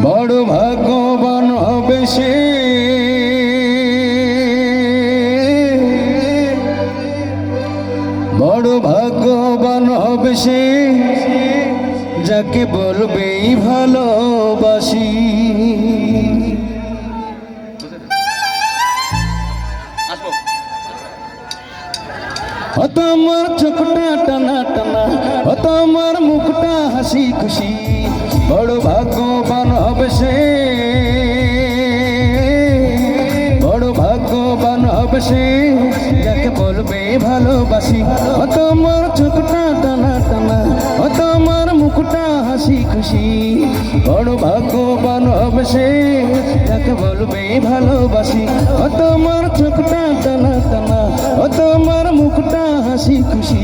বড় ভাগ্যবান হবে সে, বড় ভাগ্যবান হবে সে, যাকে বলবেই ভালোবাসি। হত আমার চোখটা টানা টানা, হত আমার মুখটা হাসি খুশি, বড় ভাগ্যবান হবে সে, বড় ভাগ্যবান হবে সে, যাকে বলবে ভালোবাসি। হত আমার চোখটা টানা টানা, হত আমার মুখটা হাসি খুশি, বড় ভাগ্যবান হবে সে, যাকে বলবে ভালোবাসি। হত আমার চোখটা টানা টানা, হত আমার মুখটা হাসি খুশি।